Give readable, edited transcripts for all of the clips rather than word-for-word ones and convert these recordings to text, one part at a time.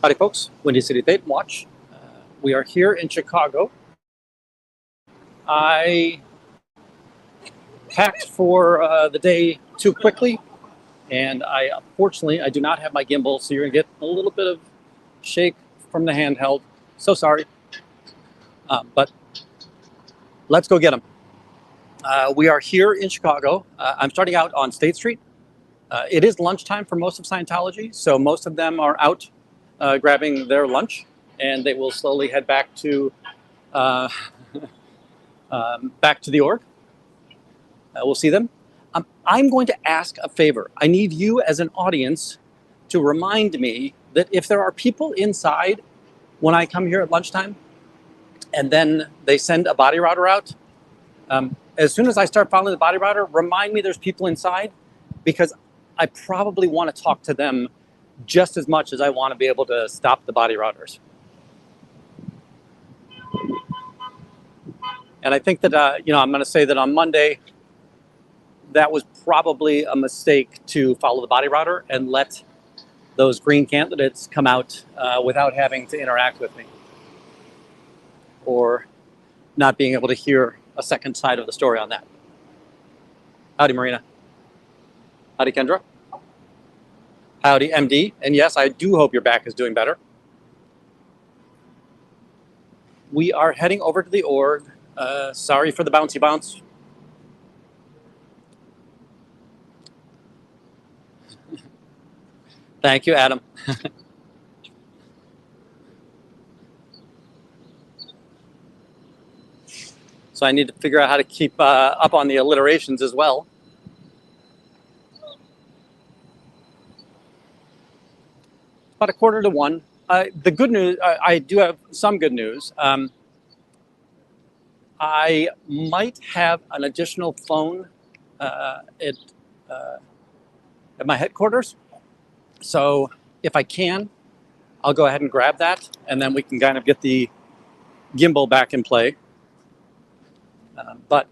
Howdy, folks. Windy City Date Watch. We are here in Chicago. I packed for the day too quickly, and unfortunately I do not have my gimbal, so you're gonna get a little bit of shake from the handheld. So sorry, but let's go get them. We are here in Chicago. I'm starting out on State Street. It is lunchtime for most of Scientology, so most of them are out grabbing their lunch, and they will slowly head back to uh, the org. We'll see them. I'm going to ask a favor. I need you as an audience to remind me that if there are people inside when I come here at lunchtime, and then they send a body router out, as soon as I start following the body router, remind me there's people inside, because I probably want to talk to them just as much as I want to be able to stop the body routers. And I think that, I'm going to say that on Monday, that was probably a mistake to follow the body router and let those green candidates come out without having to interact with me, or not being able to hear a second side of the story on that. Howdy, Marina. Howdy, Kendra. Howdy, MD. And yes, I do hope your back is doing better. We are heading over to the org. Sorry for the bouncy bounce. Thank you, Adam. So I need to figure out how to keep up on the alliterations as well. About 1:45. The good news, I do have some good news. I might have an additional phone at my headquarters. So if I can, I'll go ahead and grab that, and then we can kind of get the gimbal back in play. But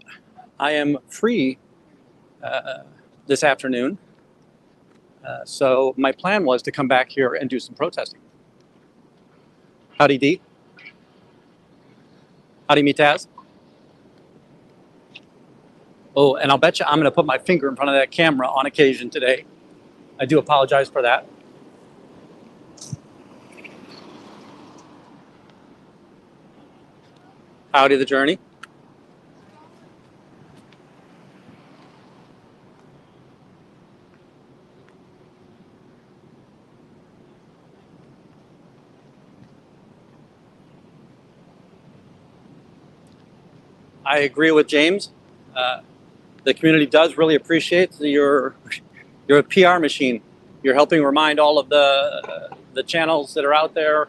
I am free this afternoon. So my plan was to come back here and do some protesting. Howdy, D. Howdy, Mitaz. Oh, and I'll bet you I'm going to put my finger in front of that camera on occasion today. I do apologize for that. Howdy, the journey. I agree with James. The community does really appreciate you're a PR machine. You're helping remind all of the channels that are out there,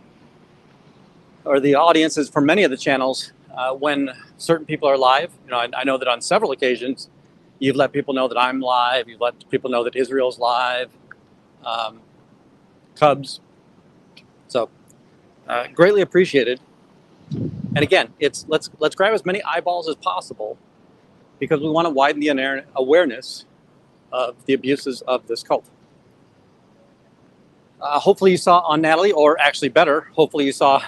or the audiences for many of the channels, when certain people are live. I know that on several occasions, you've let people know that I'm live. You've let people know that Israel's live. Cubs. So greatly appreciated. And again, let's grab as many eyeballs as possible, because we want to widen the awareness of the abuses of this cult. Hopefully you saw on Natalie, or actually better, hopefully you saw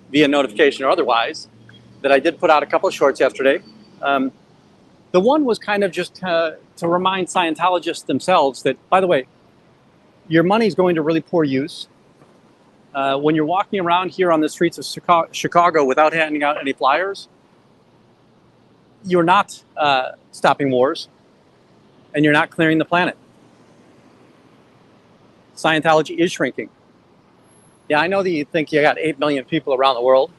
via notification or otherwise, that I did put out a couple of shorts yesterday. The one was kind of just to remind Scientologists themselves that, by the way, your money is going to really poor use. When you're walking around here on the streets of Chicago without handing out any flyers, you're not stopping wars, and you're not clearing the planet. Scientology is shrinking. Yeah, I know that you think you got 8 million people around the world.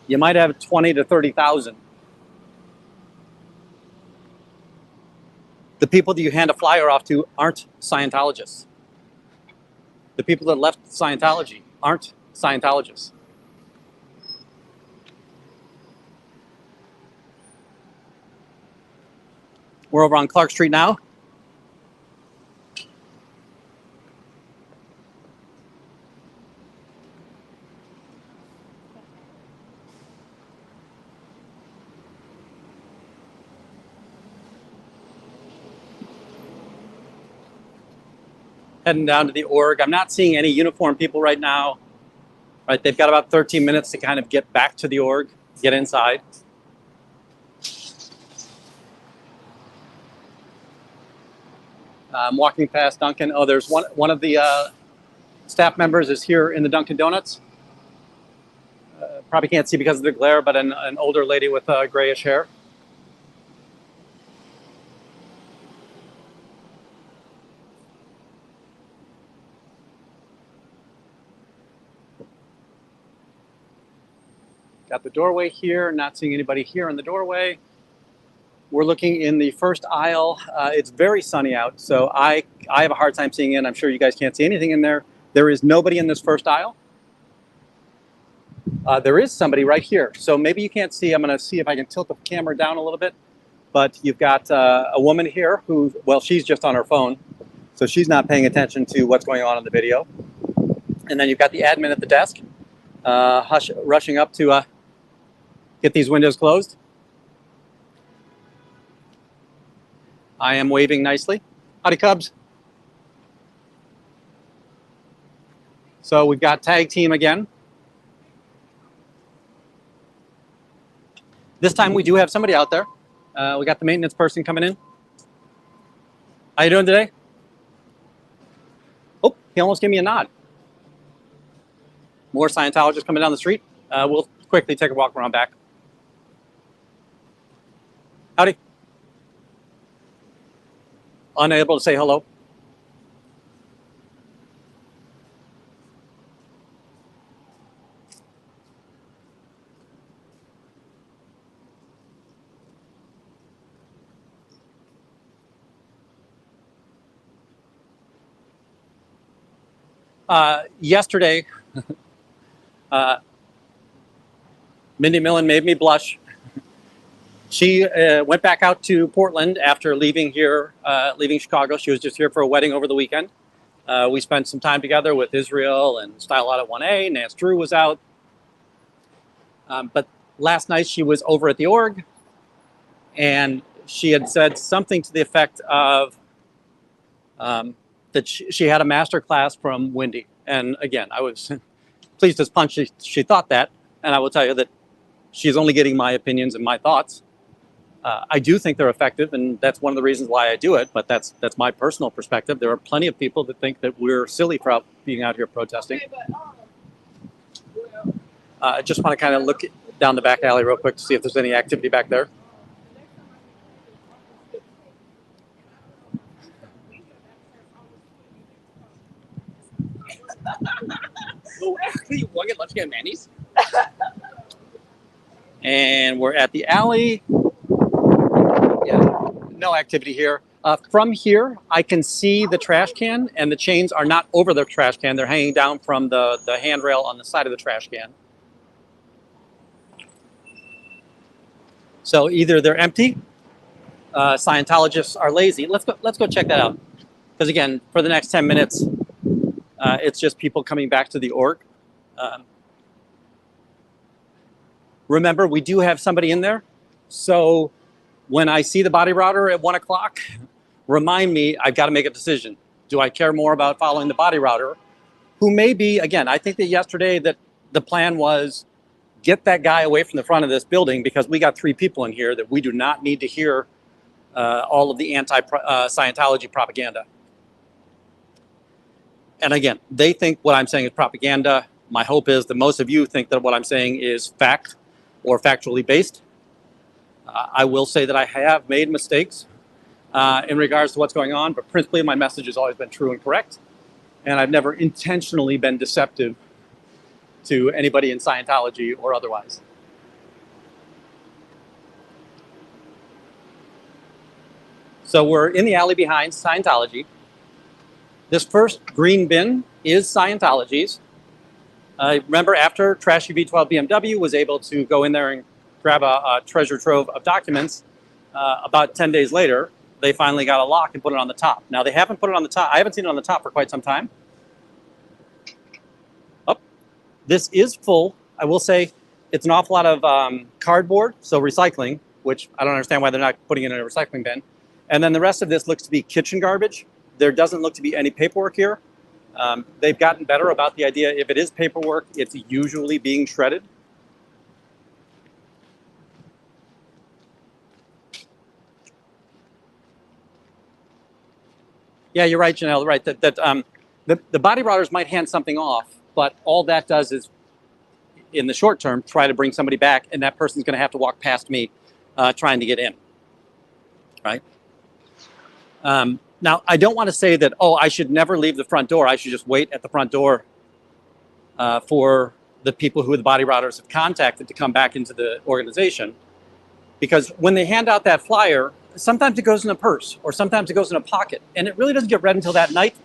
You might have 20 to 30,000. The people that you hand a flyer off to aren't Scientologists. The people that left Scientology aren't Scientologists. We're over on Clark Street now. Heading down to the org. I'm not seeing any uniformed people right now. Right, they've got about 13 minutes to kind of get back to the org, get inside. I'm walking past Dunkin'. Oh, there's one of the staff members is here in the Dunkin' Donuts. Probably can't see because of the glare, but an older lady with grayish hair. Got the doorway here, not seeing anybody here in the doorway. We're looking in the first aisle. It's very sunny out, so I have a hard time seeing in. I'm sure you guys can't see anything in there. There is nobody in this first aisle. There is somebody right here. So maybe you can't see. I'm going to see if I can tilt the camera down a little bit. But you've got a woman here who, well, she's just on her phone. So she's not paying attention to what's going on in the video. And then you've got the admin at the desk, rushing up to get these windows closed. I am waving nicely. Howdy, Cubs. So we've got tag team again. This time we do have somebody out there. We got the maintenance person coming in. How you doing today? Oh, he almost gave me a nod. More Scientologists coming down the street. We'll quickly take a walk around back. Howdy. Unable to say hello. Yesterday, Mindy Millen made me blush. She went back out to Portland after leaving here, leaving Chicago. She was just here for a wedding over the weekend. We spent some time together with Israel and Style Out at 1A. Nance Drew was out. But last night she was over at the org, and she had said something to the effect of that she had a master class from Wendy. And again, I was pleased as punch she thought that. And I will tell you that she's only getting my opinions and my thoughts. I do think they're effective, and that's one of the reasons why I do it. But that's my personal perspective. There are plenty of people that think that we're silly for being out here protesting. I just want to kind of look down the back alley real quick to see if there's any activity back there. You want to get lunch again, Manny's? And we're at the alley. Yeah, no activity here. From here, I can see the trash can, and the chains are not over the trash can. They're hanging down from the handrail on the side of the trash can. So either they're empty, Scientologists are lazy. Let's go check that out. Because again, for the next 10 minutes, it's just people coming back to the org. Remember, we do have somebody in there. So when I see the body router at 1 o'clock, remind me I've got to make a decision. Do I care more about following the body router, who may be, again, I think that yesterday that the plan was get that guy away from the front of this building, because we got 3 people in here that we do not need to hear all of the anti-Scientology propaganda. And again, they think what I'm saying is propaganda. My hope is that most of you think that what I'm saying is fact or factually based. I will say that I have made mistakes in regards to what's going on, but principally my message has always been true and correct. And I've never intentionally been deceptive to anybody in Scientology or otherwise. So we're in the alley behind Scientology. This first green bin is Scientology's. Remember, after Trashy V12 BMW was able to go in there and grab a treasure trove of documents, about 10 days later, they finally got a lock and put it on the top. Now, they haven't put it on the top. I haven't seen it on the top for quite some time. Oh, this is full. I will say it's an awful lot of cardboard, so recycling, which I don't understand why they're not putting it in a recycling bin. And then the rest of this looks to be kitchen garbage. There doesn't look to be any paperwork here. They've gotten better about the idea if it is paperwork, it's usually being shredded. Yeah, you're right, Janelle. Right, that the body routers might hand something off, but all that does is, in the short term, try to bring somebody back, and that person's going to have to walk past me trying to get in. Right. Now, I don't want to say that, oh, I should never leave the front door. I should just wait at the front door for the people who the body routers have contacted to come back into the organization. Because when they hand out that flyer, sometimes it goes in a purse or sometimes it goes in a pocket, and it really doesn't get read until that night.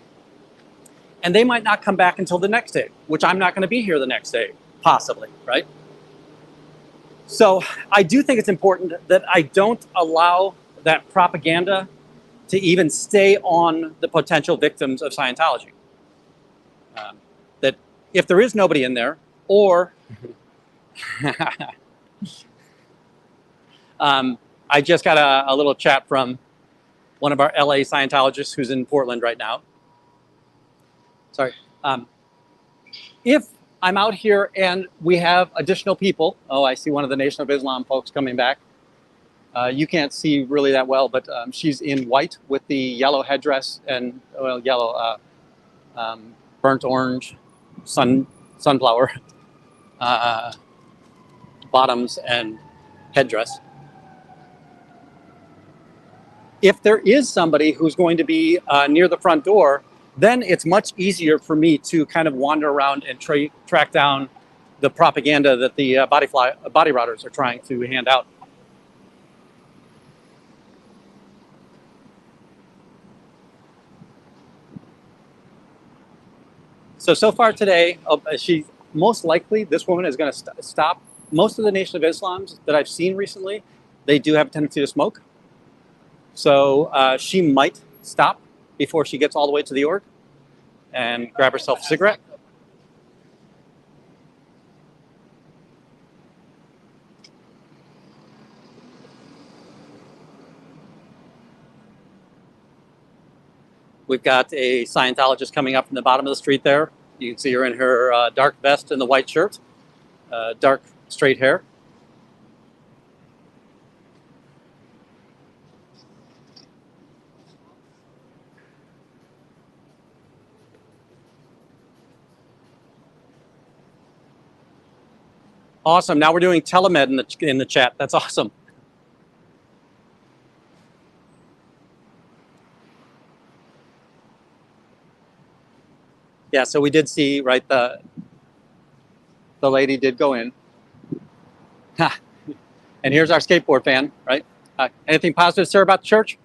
And they might not come back until the next day, which I'm not going to be here the next day, possibly, right? So I do think it's important that I don't allow that propaganda to even stay on the potential victims of Scientology. That if there is nobody in there, or I just got a little chat from one of our LA Scientologists who's in Portland right now. Sorry. If I'm out here and we have additional people, oh, I see one of the Nation of Islam folks coming back. You can't see really that well, but she's in white with the yellow headdress and, well, yellow, burnt orange, sunflower bottoms and headdress. If there is somebody who's going to be near the front door, then it's much easier for me to kind of wander around and track down the propaganda that the body routers are trying to hand out. So far today, most likely, this woman is going to stop. Most of the Nation of Islams that I've seen recently, they do have a tendency to smoke. So she might stop before she gets all the way to the org and grab herself a cigarette. We've got a Scientologist coming up from the bottom of the street there. You can see her in her dark vest and the white shirt, dark straight hair. Awesome. Now we're doing telemed in the chat. That's awesome. Yeah, so we did see, right, the lady did go in. And here's our skateboard fan, right? Anything positive, sir, about the church?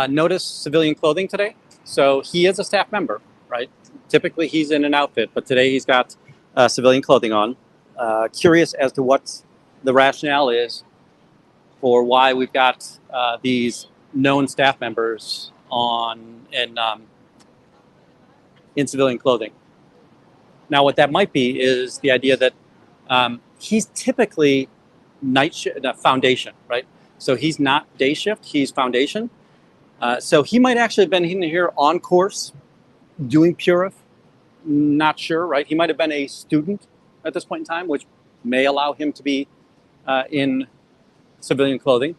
Notice civilian clothing today. So he is a staff member, right? Typically he's in an outfit, but today he's got civilian clothing on. Curious as to what the rationale is for why we've got these known staff members on in civilian clothing. Now, what that might be is the idea that he's typically night shift, foundation, right? So he's not day shift, he's foundation. So he might actually have been in here on course doing Purif, not sure, right? He might have been a student at this point in time, which may allow him to be in civilian clothing.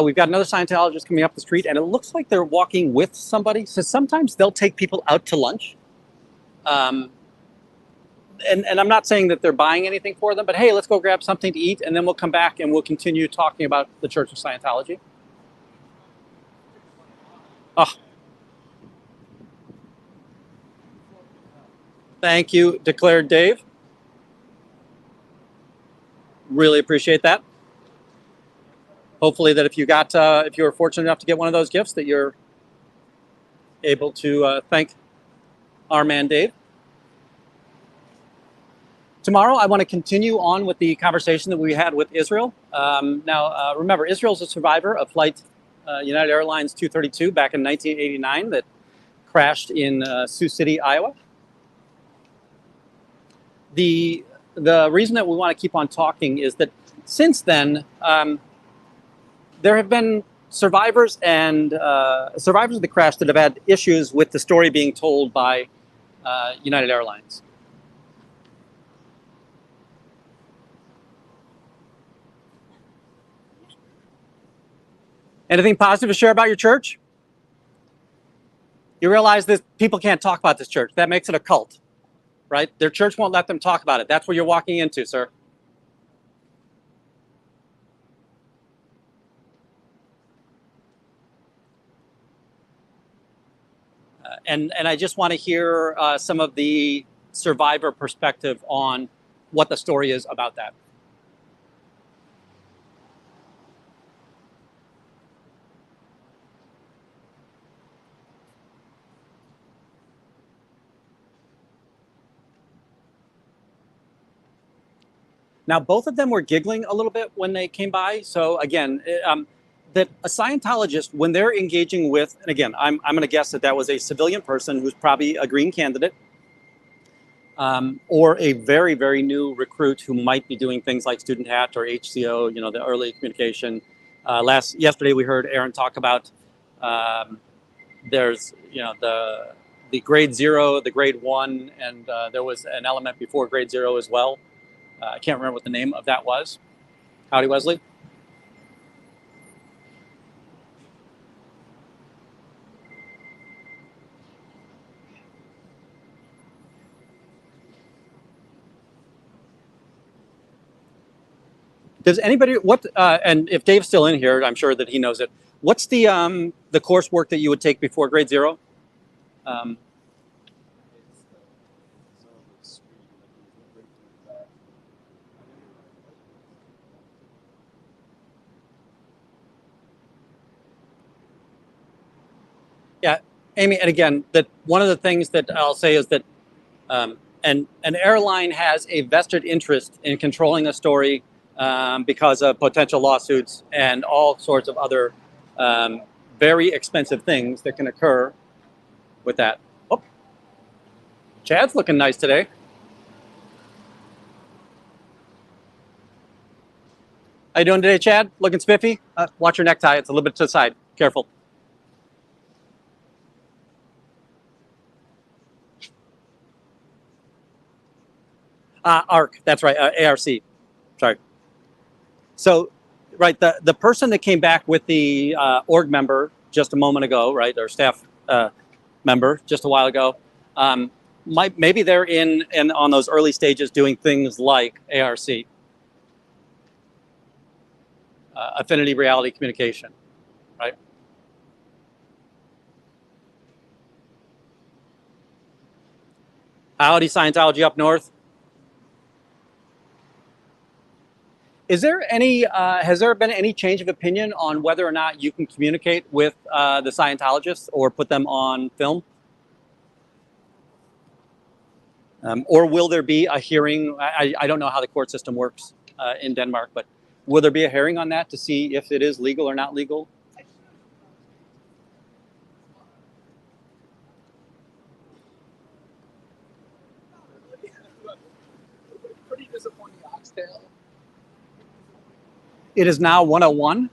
We've got another Scientologist coming up the street, and it looks like they're walking with somebody. So sometimes they'll take people out to lunch. And I'm not saying that they're buying anything for them, but hey, let's go grab something to eat, and then we'll come back and we'll continue talking about the Church of Scientology. Oh. Thank you, declared Dave. Really appreciate that. Hopefully that if you were fortunate enough to get one of those gifts, that you're able to thank our man Dave. Tomorrow, I want to continue on with the conversation that we had with Israel. Now, remember, Israel's a survivor of Flight United Airlines 232 back in 1989 that crashed in Sioux City, Iowa. The reason that we want to keep on talking is that since then, there have been survivors and survivors of the crash that have had issues with the story being told by United Airlines. Anything positive to share about your church? You realize that people can't talk about this church. That makes it a cult, right? Their church won't let them talk about it. That's what you're walking into, sir. And I just want to hear some of the survivor perspective on what the story is about that. Now, both of them were giggling a little bit when they came by. So again, that a Scientologist, when they're engaging with, and again, I'm going to guess that that was a civilian person who's probably a green candidate, or a very, very new recruit who might be doing things like Student Hat or HCO, you know, the early communication. Yesterday we heard Aaron talk about there's, you know, the grade 0, the grade 1, and there was an element before grade 0 as well. I can't remember what the name of that was. Howdy, Wesley. Does anybody, and if Dave's still in here, I'm sure that he knows it. What's the coursework that you would take before grade 0? Yeah, Amy, and again, that one of the things that I'll say is that an airline has a vested interest in controlling a story because of potential lawsuits and all sorts of other very expensive things that can occur with that. Oh, Chad's looking nice today. How you doing today, Chad? Looking spiffy? Watch your necktie. It's a little bit to the side. Careful. ARC. That's right. ARC. Sorry. So, right, the person that came back with the org member just a moment ago, right, or staff member just a while ago, maybe they're in on those early stages doing things like ARC, affinity reality communication, right? Howdy, Scientology up north. Is there any, has there been any change of opinion on whether or not you can communicate with the Scientologists or put them on film? Or will there be a hearing? I don't know how the court system works in Denmark, but will there be a hearing on that to see if it is legal or not legal? Pretty disappointing oxtail. It is now 101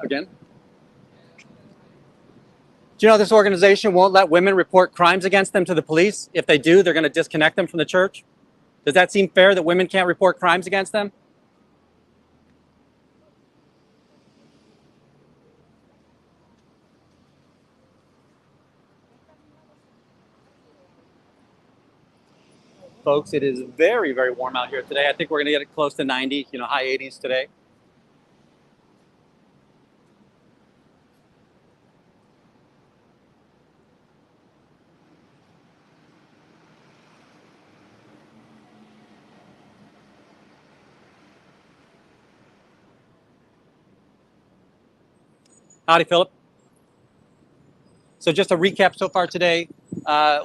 again. Do you know this organization won't let women report crimes against them to the police? If they do, they're going to disconnect them from the church. Does that seem fair that women can't report crimes against them? Folks, it is very, very warm out here today. I think we're going to get it close to 90, you know, high 80s today. Howdy, Philip. So just a recap so far today.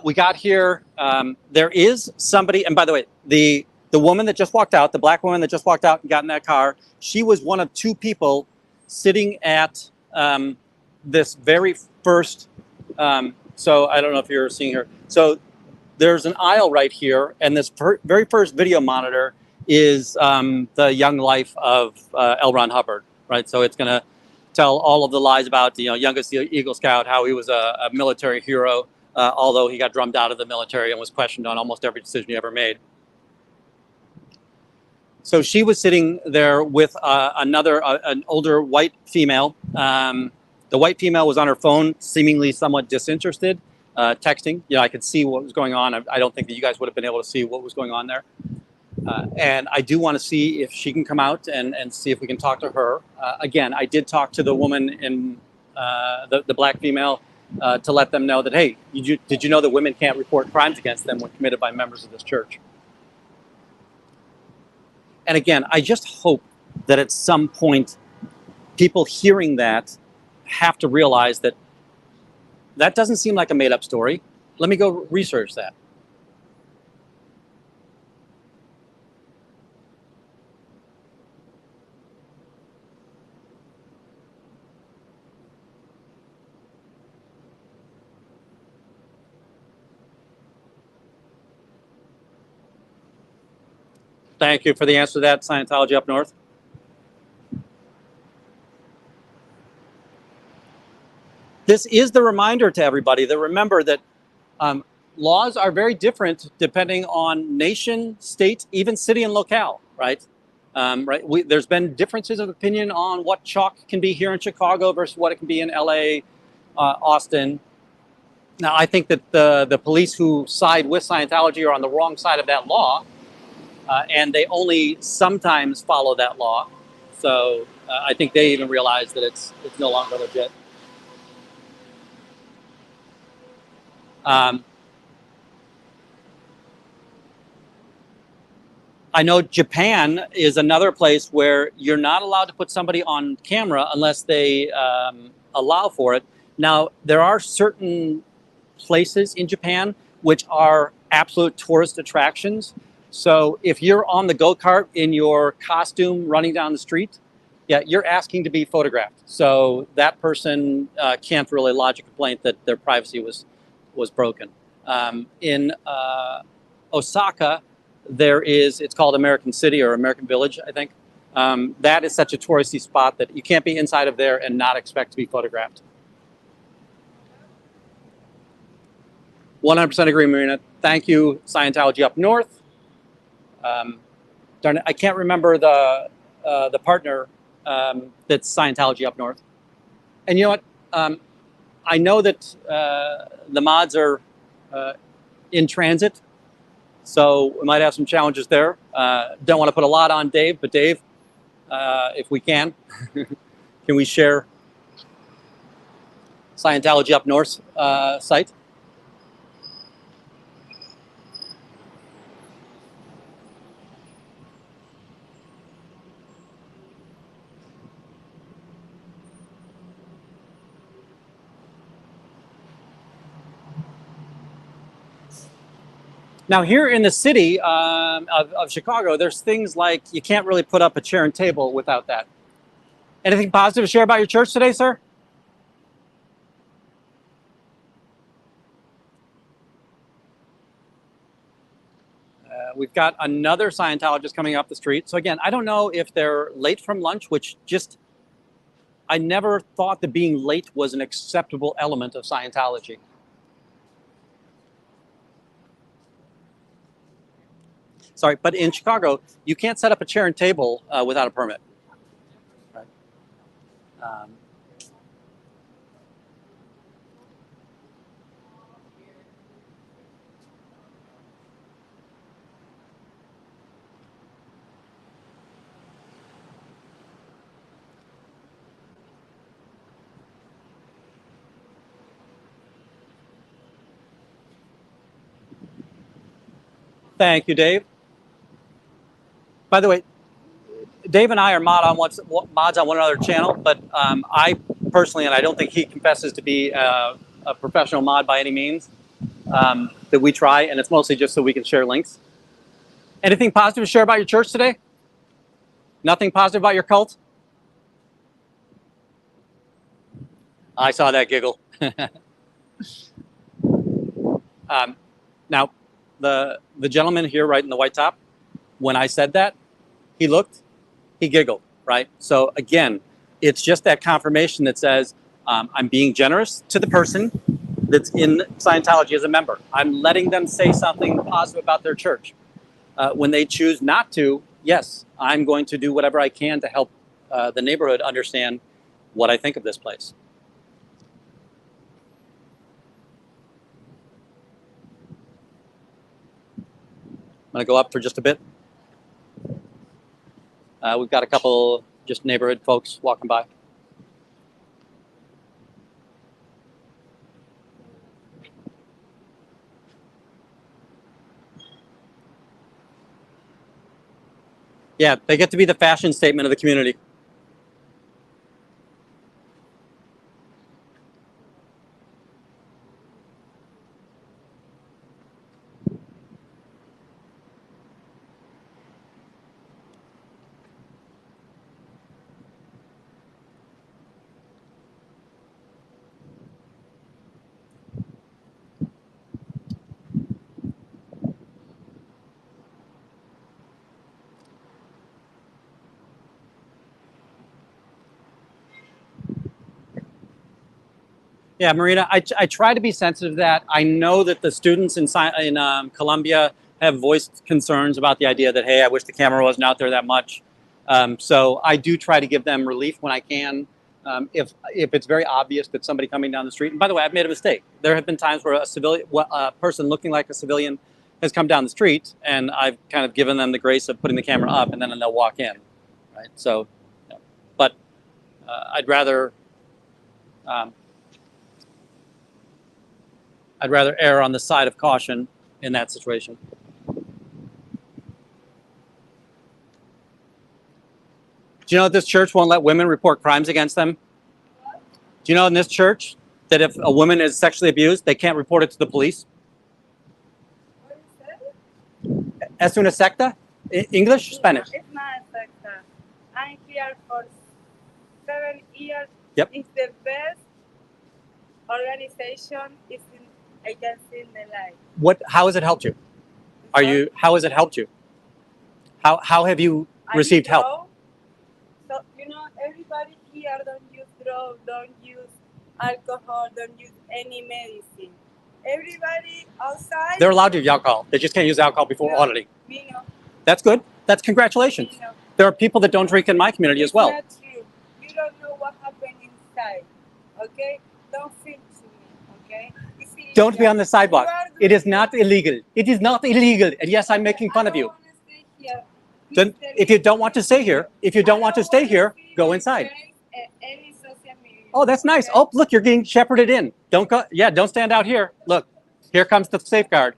We got here. There is somebody, and by the way, the woman that just walked out, the black woman that just walked out and got in that car, she was one of 2 people sitting at this very first, so I don't know if you're seeing her. So there's an aisle right here, and this very first video monitor is the young life of L. Ron Hubbard, right? So it's going to tell all of the lies about, youngest Eagle Scout, how he was a military hero, although he got drummed out of the military and was questioned on almost every decision he ever made. So she was sitting there with an older white female. The white female was on her phone, seemingly somewhat disinterested, texting. I could see what was going on. I don't think that you guys would have been able to see what was going on there. And I do want to see if she can come out and see if we can talk to her. Again, I did talk to the woman in the black female to let them know that, hey, did you know that women can't report crimes against them when committed by members of this church? And again, I just hope that at some point, people hearing that have to realize that that doesn't seem like a made-up story. Let me go research that. Thank you for the answer to that, Scientology Up North. This is the reminder to everybody that remember that laws are very different depending on nation, state, even city and locale, right? There's been differences of opinion on what chalk can be here in Chicago versus what it can be in LA, Austin. Now, I think that the police who side with Scientology are on the wrong side of that law, and they only sometimes follow that law. So I think they even realize that it's no longer legit. I know Japan is another place where you're not allowed to put somebody on camera unless they allow for it. Now, there are certain places in Japan which are absolute tourist attractions. So if you're on the go-kart in your costume running down the street, yeah, you're asking to be photographed. So that person can't really lodge a complaint that their privacy was broken. In Osaka, it's called American City or American Village, I think. That is such a touristy spot that you can't be inside of there and not expect to be photographed. 100% agree, Marina. Thank you, Scientology Up North. Darn it, I can't remember the partner that's Scientology Up North. And you know what? I know that the mods are in transit, so we might have some challenges there. Don't want to put a lot on Dave, but Dave, if we can we share Scientology Up North's site? Now, here in the city of Chicago, there's things like you can't really put up a chair and table without that. Anything positive to share about your church today, sir? We've got another Scientologist coming up the street. So again, I don't know if they're late from lunch, which I never thought that being late was an acceptable element of Scientology. Sorry, but in Chicago, you can't set up a chair and table without a permit. Right? Thank you, Dave. By the way, Dave and I are mods on one another channel, but I personally, and I don't think he confesses to be a professional mod by any means, that we try, and it's mostly just so we can share links. Anything positive to share about your church today? Nothing positive about your cult? I saw that giggle. Now, the gentleman here right in the white top, when I said that, he looked, he giggled, right? So again, it's just that confirmation that says, I'm being generous to the person that's in Scientology as a member. I'm letting them say something positive about their church. When they choose not to, yes, I'm going to do whatever I can to help the neighborhood understand what I think of this place. I'm going to go up for just a bit. We've got a couple just neighborhood folks walking by. Yeah, they get to be the fashion statement of the community. Yeah, Marina, I try to be sensitive to that. I know that the students in Columbia have voiced concerns about the idea that, hey, I wish the camera wasn't out there that much. So I do try to give them relief when I can. If it's very obvious that somebody coming down the street, and by the way, I've made a mistake. There have been times where a person looking like a civilian has come down the street, and I've kind of given them the grace of putting the camera up, and then they'll walk in, right? So, but I'd rather err on the side of caution in that situation. Do you know that this church won't let women report crimes against them? Do you know in this church that if a woman is sexually abused, they can't report it to the police? Es una secta? English? Spanish? It's not a secta. I'm here for 7 years. Yep. It's the best organization against the life. How has it helped you? How has it helped you? How have you received help? So, everybody here don't use drugs, don't use alcohol, don't use any medicine. Everybody outside. They're allowed to use alcohol. They just can't use alcohol before auditing. We know. That's good. That's congratulations. We know. There are people that don't drink in my community as well. It's not true. You don't know what happened inside. Okay? Don't feel to me. Okay? Don't be on the sidewalk. It is not illegal. It is not illegal. And yes, I'm making fun of you. Then, if you don't want to stay here, go inside. Oh, that's nice. Oh, look, you're getting shepherded in. Don't go. Yeah, don't stand out here. Look, here comes the safeguard.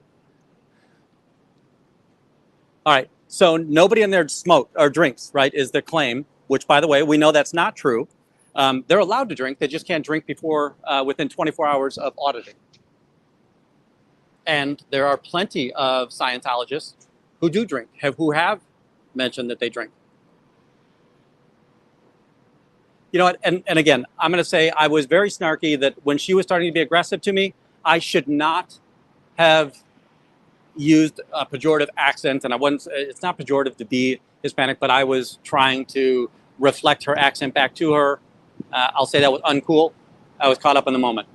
All right. So nobody in there smokes or drinks, right? Is the claim? Which, by the way, we know that's not true. They're allowed to drink. They just can't drink within 24 hours of auditing. And there are plenty of Scientologists who do drink, who have mentioned that they drink. You know what? And again, I'm going to say I was very snarky that when she was starting to be aggressive to me, I should not have used a pejorative accent. And it's not pejorative to be Hispanic, but I was trying to reflect her accent back to her. I'll say that was uncool. I was caught up in the moment.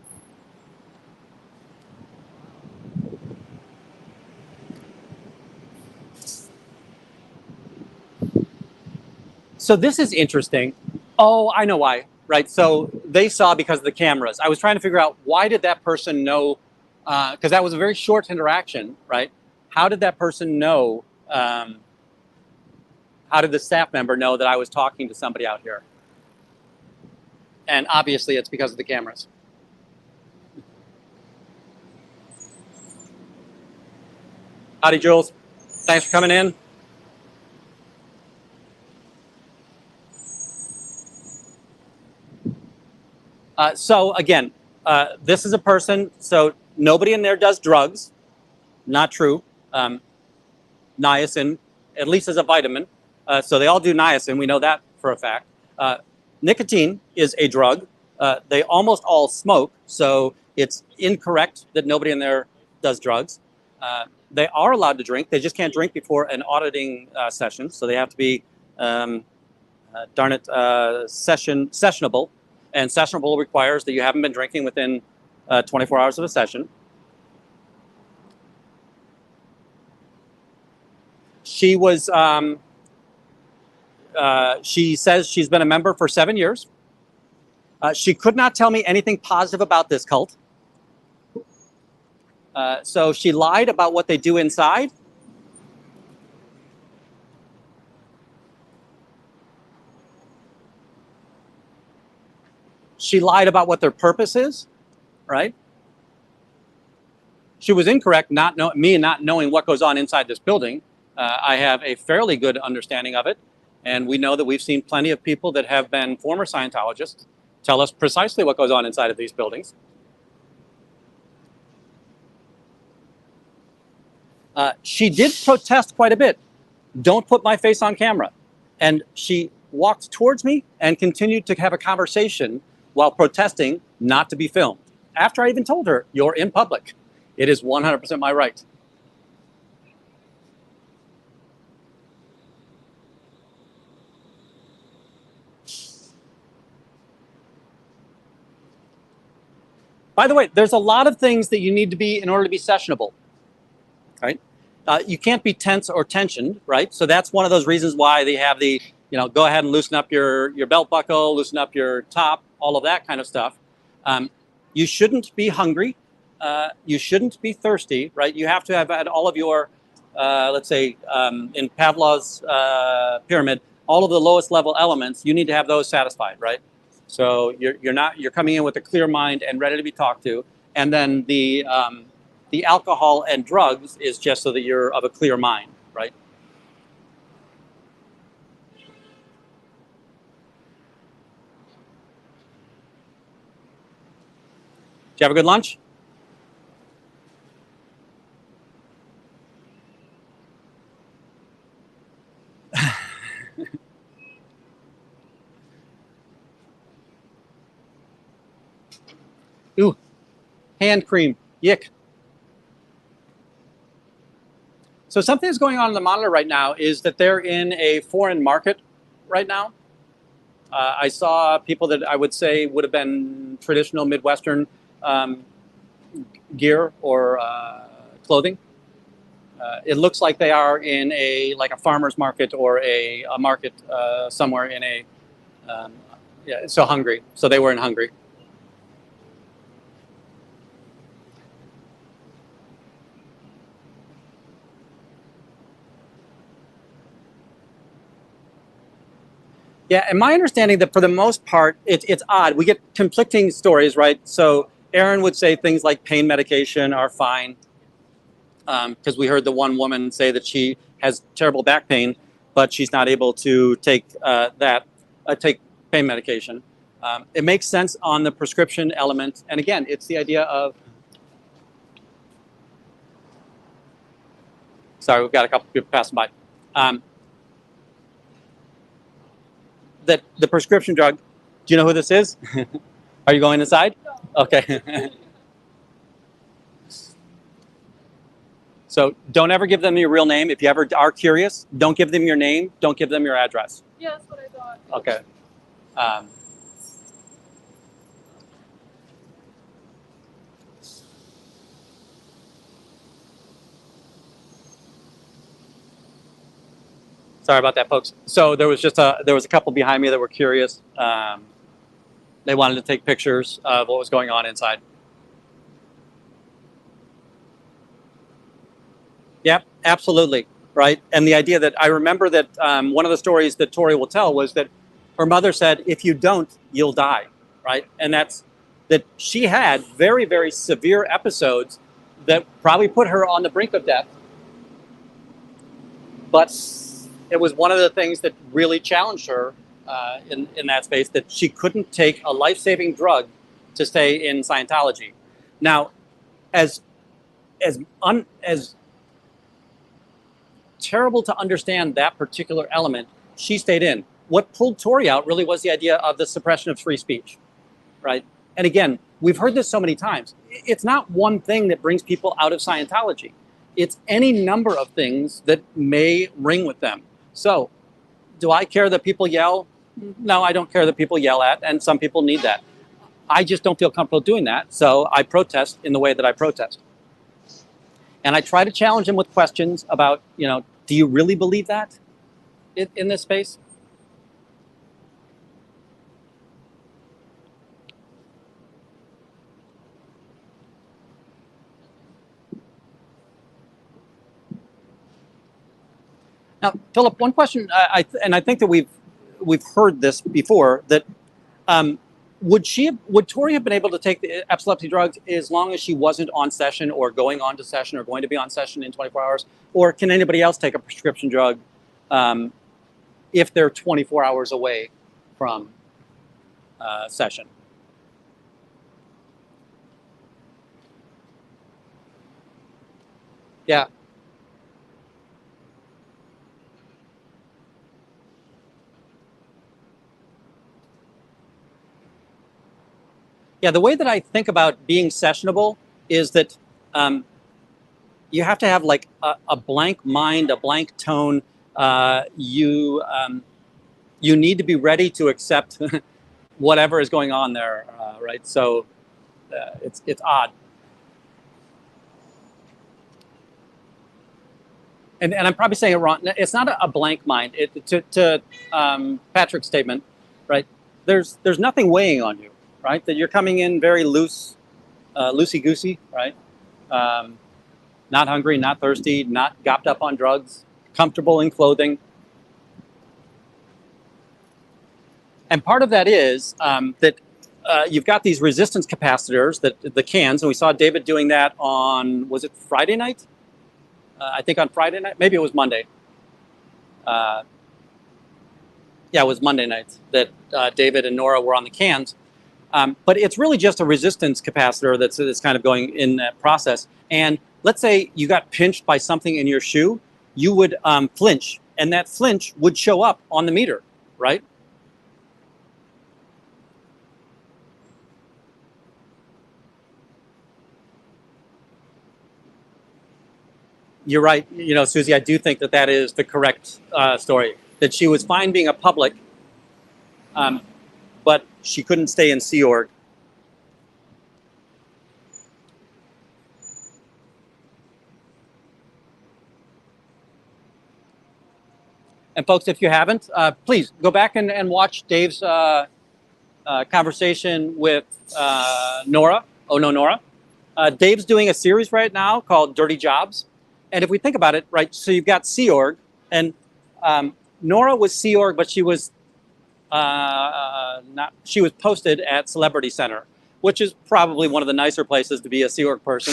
So this is interesting. Oh, I know why, right? So they saw because of the cameras. I was trying to figure out why did that person know, because that was a very short interaction, right? How did that person know, how did the staff member know that I was talking to somebody out here? And obviously it's because of the cameras. Howdy, Jules. Thanks for coming in. So again, this is a person, so nobody in there does drugs. Not true. Niacin, at least as a vitamin. So they all do niacin, we know that for a fact. Nicotine is a drug. They almost all smoke, so it's incorrect that nobody in there does drugs. They are allowed to drink. They just can't drink before an auditing session. So they have to be, sessionable. And sessionable requires that you haven't been drinking within 24 hours of a session. She was, she says she's been a member for 7 years. She could not tell me anything positive about this cult. So she lied about what they do inside. She lied about what their purpose is, right? She was incorrect, not knowing what goes on inside this building. I have a fairly good understanding of it. And we know that we've seen plenty of people that have been former Scientologists tell us precisely what goes on inside of these buildings. She did protest quite a bit. Don't put my face on camera. And she walked towards me and continued to have a conversation while protesting not to be filmed. After I even told her, you're in public. It is 100% my right. By the way, there's a lot of things that you need to be in order to be sessionable, right? You can't be tense or tensioned, right? So that's one of those reasons why they have the, go ahead and loosen up your belt buckle, loosen up your top, all of that kind of stuff. You shouldn't be hungry. You shouldn't be thirsty, right? You have to have had all of your, let's say, in Pavlov's pyramid, all of the lowest level elements, you need to have those satisfied, right? So you're coming in with a clear mind and ready to be talked to. And then the alcohol and drugs is just so that you're of a clear mind, right? Did you have a good lunch? Ooh, hand cream, yick. So something that's going on in the monitor right now is that they're in a foreign market right now. I saw people that I would say would have been traditional Midwestern gear or clothing. It looks like they are in a farmer's market or a market somewhere in a so Hungary. So they were in Hungary. Yeah, and my understanding that for the most part, it's odd. We get conflicting stories, right? So Aaron would say things like pain medication are fine, because we heard the one woman say that she has terrible back pain, but she's not able to take take pain medication. It makes sense on the prescription element, and again, it's the idea of. Sorry, we've got a couple people passing by. That the prescription drug, do you know who this is? Are you going inside? No. Okay. So don't ever give them your real name. If you ever are curious, don't give them your name. Don't give them your address. Yeah, that's what I thought. Okay. Sorry about that, folks. So there was a couple behind me that were curious. They wanted to take pictures of what was going on inside. Yep, absolutely, right. And the idea that I remember that one of the stories that Tori will tell was that her mother said, "If you don't, you'll die," right? And that's that she had very, very severe episodes that probably put her on the brink of death, but it was one of the things that really challenged her in that space, that she couldn't take a life-saving drug to stay in Scientology. Now, as terrible to understand that particular element, she stayed in. What pulled Tori out really was the idea of the suppression of free speech, right? And again, we've heard this so many times. It's not one thing that brings people out of Scientology. It's any number of things that may ring with them. So, do I care that people yell? No, I don't care that people yell at, and some people need that. I just don't feel comfortable doing that, so I protest in the way that I protest. And I try to challenge them with questions about, do you really believe that in this space? Now, Philip, one question, and I think that we've heard this before, that would Tori have been able to take the epilepsy drugs as long as she wasn't on session or going on to session or going to be on session in 24 hours? Or can anybody else take a prescription drug if they're 24 hours away from session? Yeah. Yeah, the way that I think about being sessionable is that you have to have like a blank mind, a blank tone. You need to be ready to accept whatever is going on there, right? So it's odd. And I'm probably saying it wrong. It's not a blank mind. To Patrick's statement, right? There's nothing weighing on you, right? That you're coming in very loosey goosey, right? Not hungry, not thirsty, not gopped up on drugs, comfortable in clothing. And part of that is that you've got these resistance capacitors, that the cans, and we saw David doing that on, was it Friday night? I think on Friday night, maybe it was Monday. Yeah, it was Monday night that David and Nora were on the cans. But it's really just a resistance capacitor that's kind of going in that process. And let's say you got pinched by something in your shoe, you would flinch, and that flinch would show up on the meter, right? You're right, Susie, I do think that is the correct story, that she was fine being a public, but she couldn't stay in Sea Org. And folks, if you haven't, please go back and watch Dave's conversation with Nora. Oh no, Nora. Dave's doing a series right now called Dirty Jobs. And if we think about it, right, so you've got Sea Org, and Nora was Sea Org, but she was she was posted at Celebrity Center, which is probably one of the nicer places to be a Sea Org person.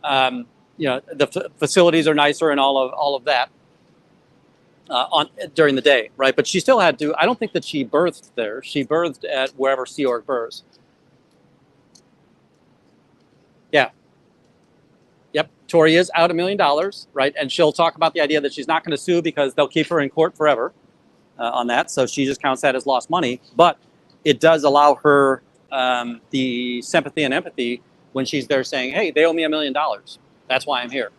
The facilities are nicer and all of that during the day, right? But she still had to. I don't think that she birthed there. She birthed at wherever Sea Org births. Yeah. Yep, Tori is out $1 million, right? And she'll talk about the idea that she's not going to sue because they'll keep her in court forever on that. So she just counts that as lost money. But it does allow her the sympathy and empathy when she's there saying, hey, they owe me $1 million. That's why I'm here.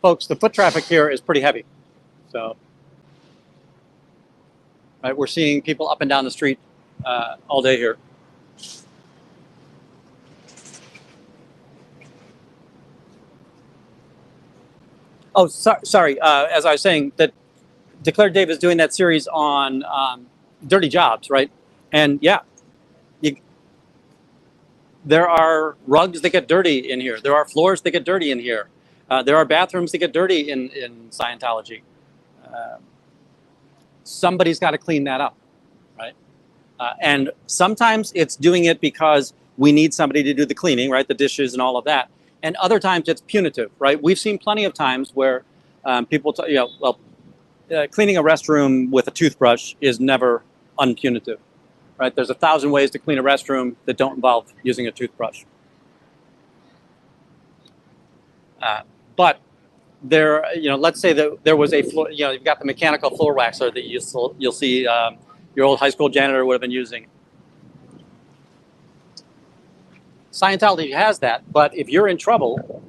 Folks, the foot traffic here is pretty heavy. So, right, we're seeing people up and down the street all day here. Oh, sorry. As I was saying, that Declare Dave is doing that series on dirty jobs, right? And yeah, there are rugs that get dirty in here. There are floors that get dirty in here. There are bathrooms that get dirty in Scientology. Somebody's got to clean that up, right? And sometimes it's doing it because we need somebody to do the cleaning, right? The dishes and all of that. And other times it's punitive, right? We've seen plenty of times where people, cleaning a restroom with a toothbrush is never unpunitive, right? There's 1,000 ways to clean a restroom that don't involve using a toothbrush. But there, let's say that there was a floor, you've got the mechanical floor waxer that you'll see your old high school janitor would have been using. Scientology has that, but if you're in trouble,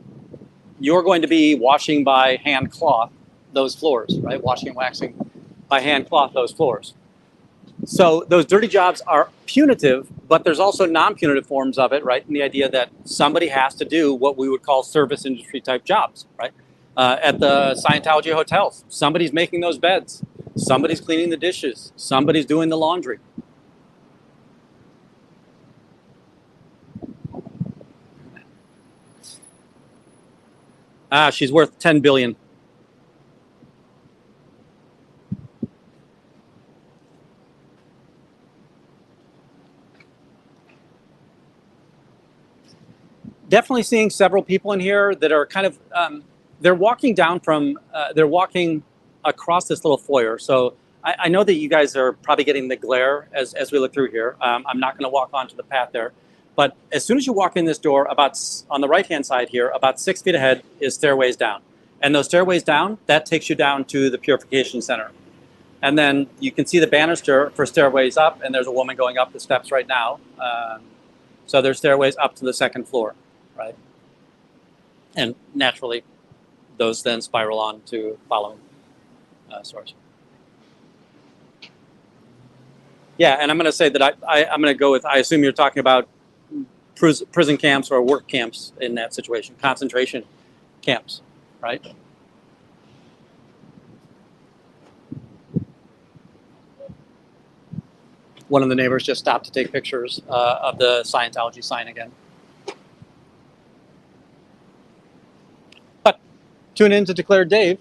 you're going to be washing by hand cloth those floors, right? Washing and waxing by hand cloth those floors. So those dirty jobs are punitive, but there's also non-punitive forms of it, right? And the idea that somebody has to do what we would call service industry type jobs, right? At the Scientology hotels, somebody's making those beds, somebody's cleaning the dishes, somebody's doing the laundry. She's worth 10 billion. Definitely seeing several people in here that are kind of, they're walking down from, they're walking across this little foyer. So I know that you guys are probably getting the glare as we look through here. I'm not going to walk onto the path there. But as soon as you walk in this door, about on the right-hand side here, about 6 feet ahead is stairways down. And those stairways down, that takes you down to the Purification Center. And then you can see the banister for stairways up, and there's a woman going up the steps right now. So there's stairways up to the second floor, right? And naturally, those then spiral on to following stores. Yeah, and I'm going to say that I'm going to go with, I assume you're talking about prison camps or work camps in that situation, concentration camps, right? One of the neighbors just stopped to take pictures of the Scientology sign again. But tune in to Declare Dave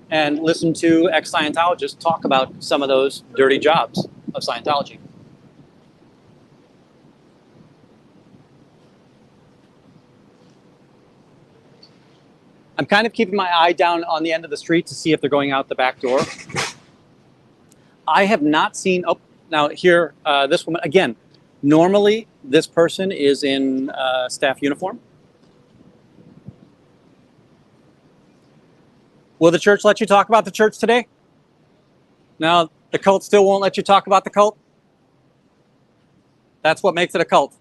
and listen to ex-Scientologists talk about some of those dirty jobs of Scientology. I'm kind of keeping my eye down on the end of the street to see if they're going out the back door. I have not seen, oh, now here, this woman, again, normally this person is in staff uniform. Will the church let you talk about the church today? No, the cult still won't let you talk about the cult? That's what makes it a cult.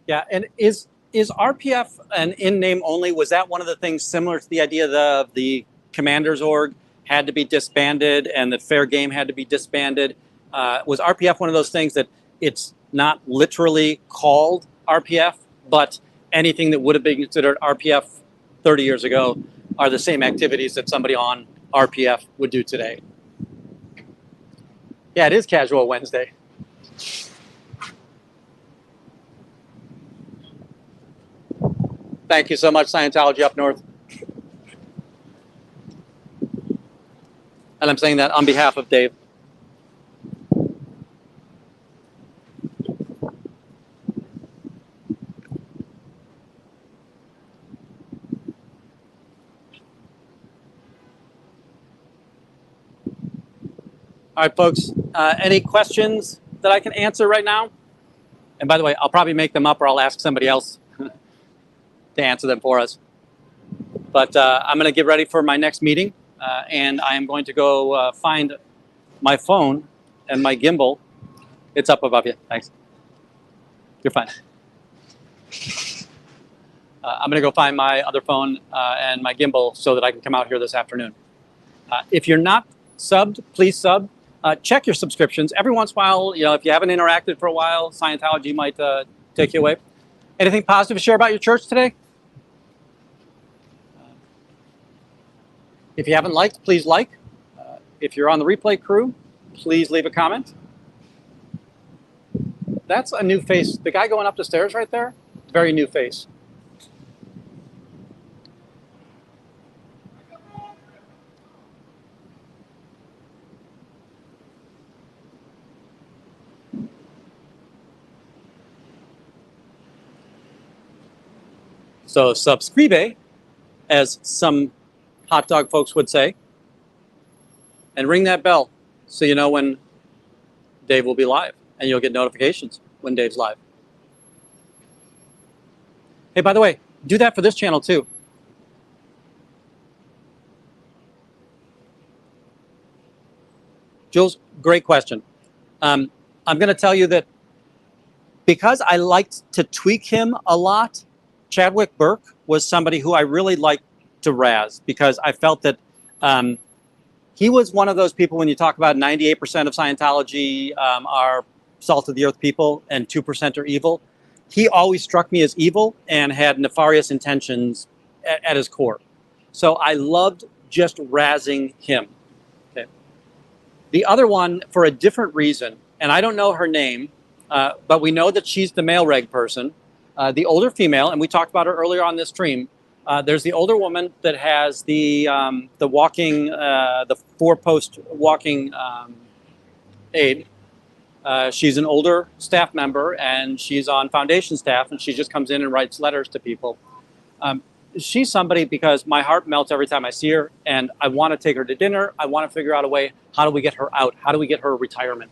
Yeah, and is RPF an in name only? Was that one of the things similar to the idea of the Commanders org had to be disbanded and that Fair Game had to be disbanded? Was RPF one of those things that it's not literally called RPF, but anything that would have been considered RPF 30 years ago are the same activities that somebody on RPF would do today? Yeah, it is Casual Wednesday. Thank you so much, Scientology up north. And I'm saying that on behalf of Dave. All right, folks, any questions that I can answer right now? And by the way, I'll probably make them up or I'll ask somebody else to answer them for us. But I'm going to get ready for my next meeting, and I am going to go find my phone and my gimbal. It's up above you. Thanks. You're fine. I'm going to go find my other phone and my gimbal so that I can come out here this afternoon. If you're not subbed, please sub. Check your subscriptions. Every once in a while, if you haven't interacted for a while, Scientology might take you away. Anything positive to share about your church today? If you haven't liked, please like. If you're on the replay crew, please leave a comment. That's a new face. The guy going up the stairs right there, very new face. So subscribe as some hot dog folks would say, and ring that bell so you know when Dave will be live, and you'll get notifications when Dave's live. Hey, by the way, do that for this channel too. Jules, great question. I'm going to tell you that because I liked to tweak him a lot, Chadwick Burke was somebody who I really liked to razz because I felt that he was one of those people when you talk about 98% of Scientology are salt of the earth people and 2% are evil. He always struck me as evil and had nefarious intentions at his core. So I loved just razzing him. Okay. The other one, for a different reason, and I don't know her name, but we know that she's the male reg person, the older female, and we talked about her earlier on this stream. There's the older woman that has the walking, the 4-post walking aid. She's an older staff member, and she's on foundation staff, and she just comes in and writes letters to people. She's somebody because my heart melts every time I see her, and I want to take her to dinner. I want to figure out a way, how do we get her out? How do we get her retirement?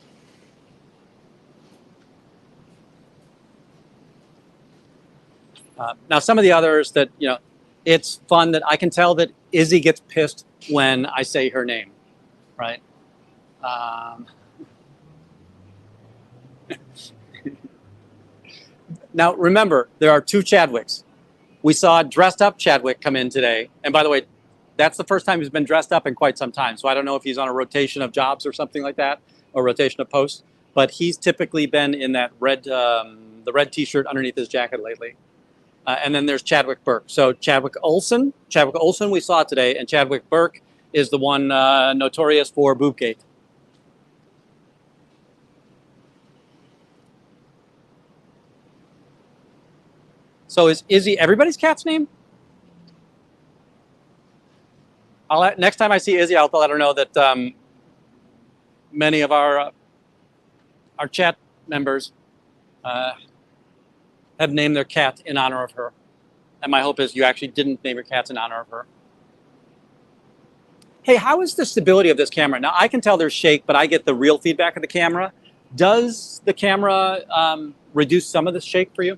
Now, some of the others that, you know, it's fun that I can tell that Izzy gets pissed when I say her name, right? Now, remember, there are 2 Chadwicks. We saw dressed up Chadwick come in today. And by the way, that's the first time he's been dressed up in quite some time. So I don't know if he's on a rotation of jobs or something like that, or rotation of posts. But he's typically been in that red, the red T-shirt underneath his jacket lately. And then there's Chadwick Burke. So Chadwick Olsen we saw today, and Chadwick Burke is the one notorious for Boobgate. So is Izzy everybody's cat's name? Next time I see Izzy, I'll let her know that many of our chat members have named their cat in honor of her. And my hope is you actually didn't name your cats in honor of her. Hey, how is the stability of this camera? Now, I can tell there's shake, but I get the real feedback of the camera. Does the camera reduce some of the shake for you?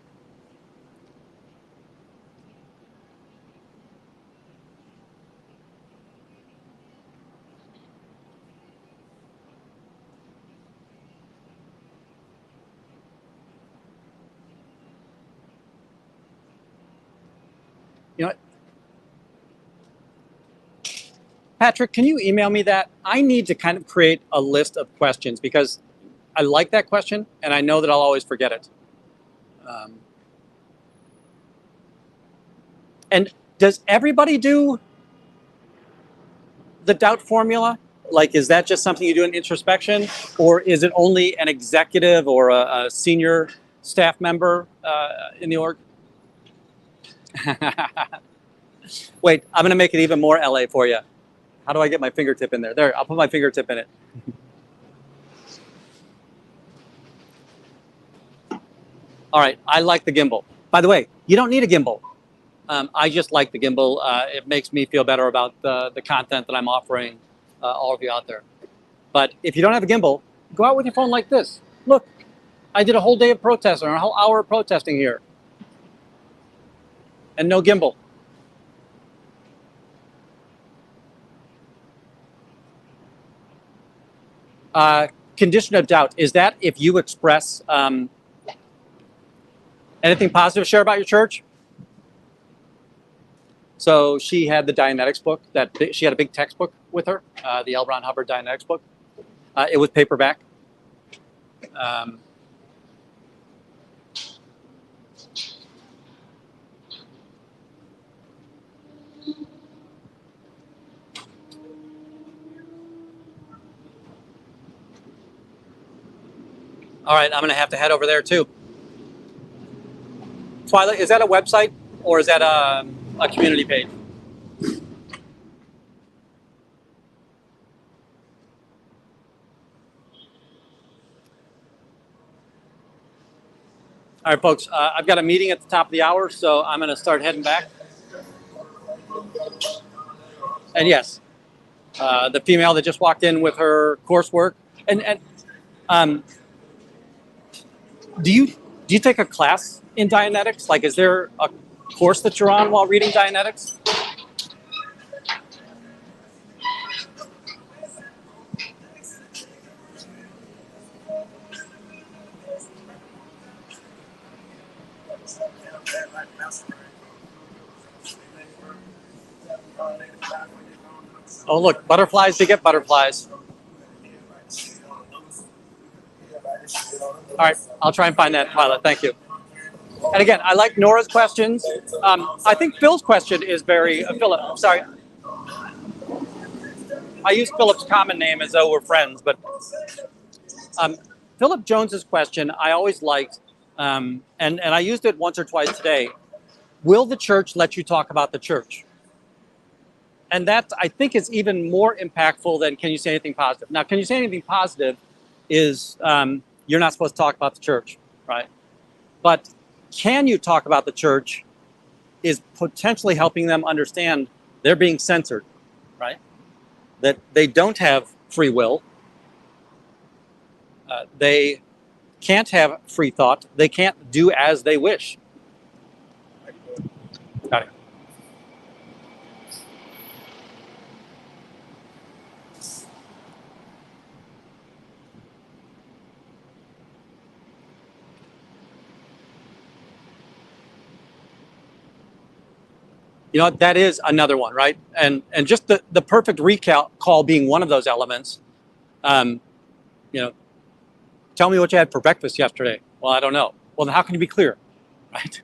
You know what? Patrick, can you email me that? I need to kind of create a list of questions because I like that question and I know that I'll always forget it. And does everybody do the doubt formula? Like, is that just something you do in introspection, or is it only an executive or a senior staff member in the org? Wait, I'm going to make it even more LA for you. How do I get my fingertip in there? There, I'll put my fingertip in it. All right, I like the gimbal. By the way, you don't need a gimbal. I just like the gimbal. It makes me feel better about the content that I'm offering all of you out there. But if you don't have a gimbal, go out with your phone like this. Look, I did a whole day of protesting, or a whole hour of protesting here. And no gimbal. Condition of doubt, is that if you express anything positive to share about your church? So she had the Dianetics book, she had a big textbook with her, the L. Ron Hubbard Dianetics book. It was paperback. All right, I'm going to have to head over there too. Twilight, is that a website or is that a community page? All right, folks, I've got a meeting at the top of the hour, so I'm going to start heading back. And yes, the female that just walked in with her coursework. And do you take a class in Dianetics? Like, is there a course that you're on while reading Dianetics? Oh, look, butterflies beget butterflies. All right, I'll try and find that, Violet. Thank you. And again, I like Nora's questions. I think Phil's question is very, Philip, I'm sorry. I use Philip's common name as though we're friends, but Philip Jones's question I always liked, and I used it once or twice today. Will the church let you talk about the church? And that, I think, is even more impactful than can you say anything positive. Now, can you say anything positive is you're not supposed to talk about the church, right? But can you talk about the church is potentially helping them understand they're being censored, right? That they don't have free will. They can't have free thought. They can't do as they wish. Got it. You know, that is another one, right? And just the perfect recall being one of those elements. You know, tell me what you had for breakfast yesterday. Well, I don't know. Well, then how can you be clear, right?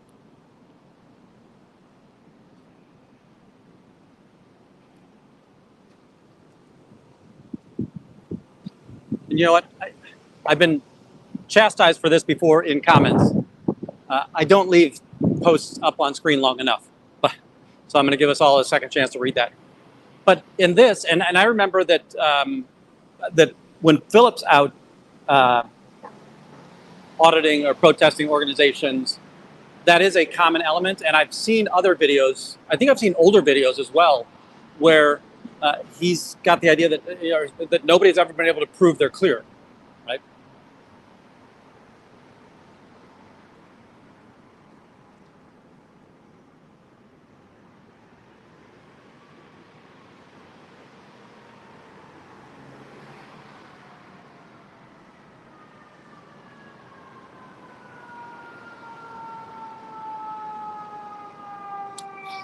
And you know what? I've been chastised for this before in comments. I don't leave posts up on screen long enough. So I'm going to give us all a second chance to read that. But in this, and I remember that that when Philip's out auditing or protesting organizations, that is a common element. And I've seen other videos, I think I've seen older videos as well, where he's got the idea that, you know, that nobody's ever been able to prove they're clear, right?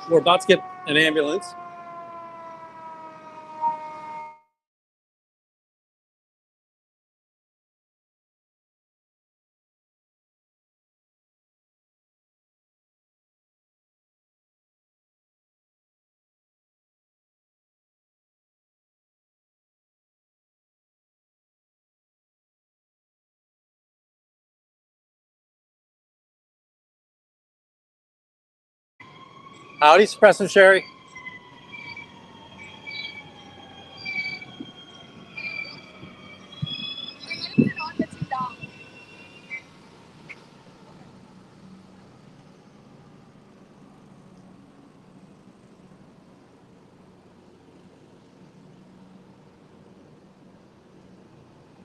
We're about to get an ambulance. Howdy, Suppressor Sherry.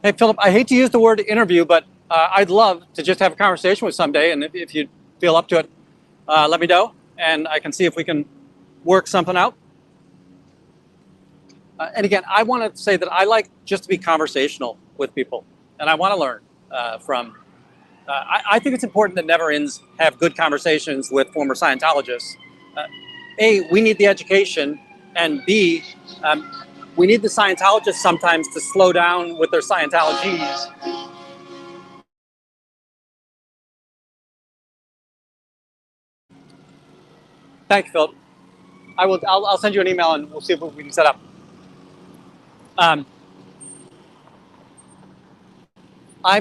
Hey, Philip, I hate to use the word interview, but I'd love to just have a conversation with someday. And if you feel up to it, let me know, and I can see if we can work something out. And again, I want to say that I like just to be conversational with people, and I want to learn from. I think it's important that Never Ends have good conversations with former Scientologists. A, we need the education, and B, we need the Scientologists sometimes to slow down with their Scientologies. Thank you, Philip. I'll send you an email and we'll see what we can set up. I'm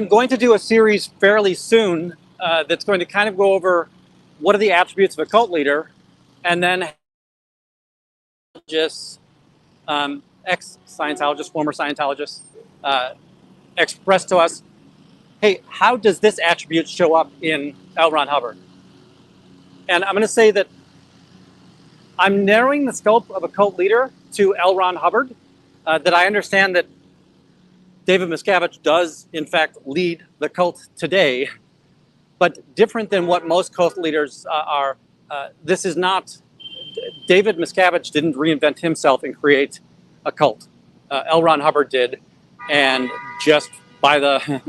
going to do a series fairly soon that's going to kind of go over what are the attributes of a cult leader, and then just ex-Scientologists, former Scientologists, express to us, hey, how does this attribute show up in L. Ron Hubbard? And I'm going to say that I'm narrowing the scope of a cult leader to L. Ron Hubbard, that I understand that David Miscavige does, in fact, lead the cult today, but different than what most cult leaders are. This is not, David Miscavige didn't reinvent himself and create a cult. L. Ron Hubbard did, and just by the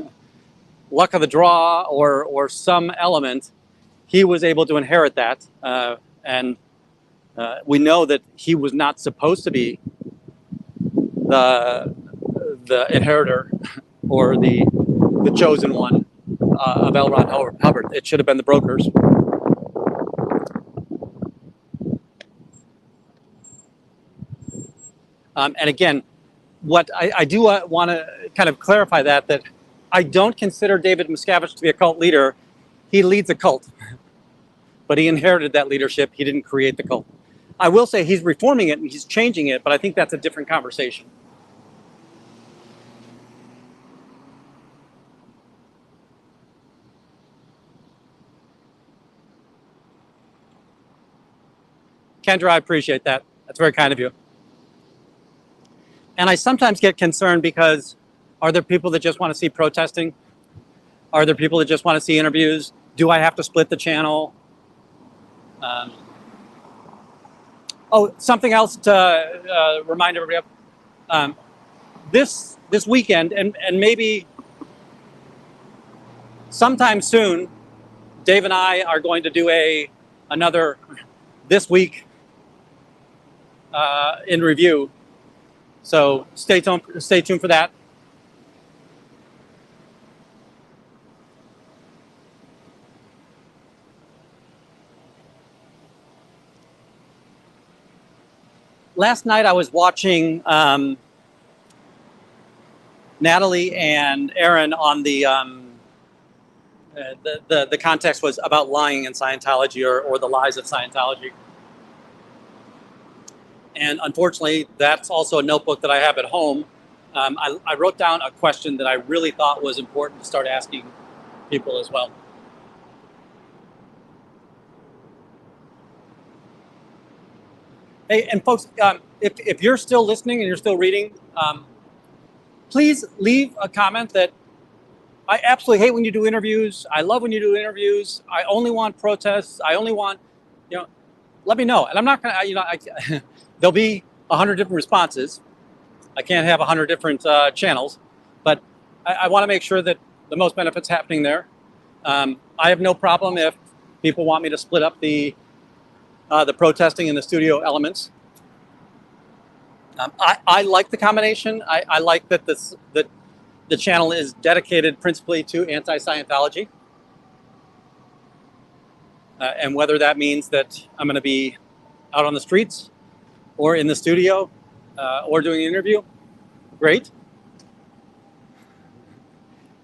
luck of the draw or some element, he was able to inherit that. And we know that he was not supposed to be the inheritor or the chosen one of L. Ron Hubbard. It should have been the brokers. And again, what I do want to kind of clarify that I don't consider David Miscavige to be a cult leader. He leads a cult, but he inherited that leadership. He didn't create the cult. I will say he's reforming it and he's changing it, but I think that's a different conversation. Kendra, I appreciate that. That's very kind of you. And I sometimes get concerned because are there people that just want to see protesting? Are there people that just want to see interviews? Do I have to split the channel? Something else to remind everybody of. This weekend, and maybe sometime soon, Dave and I are going to do another This Week in review. So stay tuned for that. Last night I was watching Natalie and Aaron on the context was about lying in Scientology or the lies of Scientology. And unfortunately, that's also a notebook that I have at home. I wrote down a question that I really thought was important to start asking people as well. Hey, and folks, if you're still listening and you're still reading, please leave a comment that I absolutely hate when you do interviews. I love when you do interviews. I only want protests. I only want, let me know. And I'm not going to, there'll be 100 different responses. I can't have 100 different channels, but I want to make sure that the most benefit's happening there. I have no problem if people want me to split up the protesting and the studio elements. I like the combination. I like that the channel is dedicated principally to anti-Scientology. And whether that means that I'm going to be out on the streets or in the studio or doing an interview, great.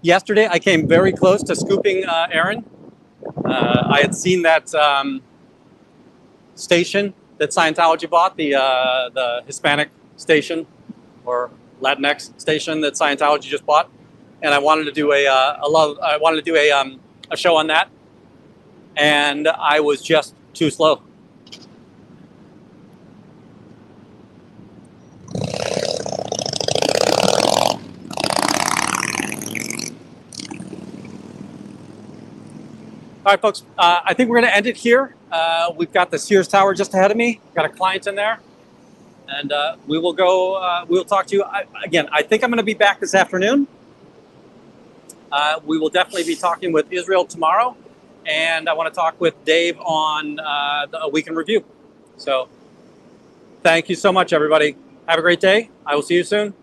Yesterday, I came very close to scooping Aaron. I had seen that station that Scientology bought, the Hispanic station or Latinx station that Scientology just bought, and I wanted to do a show on that, and I was just too slow. All right, folks, I think we're going to end it here. We've got the Sears Tower just ahead of me. Got a client in there. And we will go, we'll talk to you. Again, I think I'm going to be back this afternoon. We will definitely be talking with Israel tomorrow. And I want to talk with Dave on a week in review. So thank you so much, everybody. Have a great day. I will see you soon.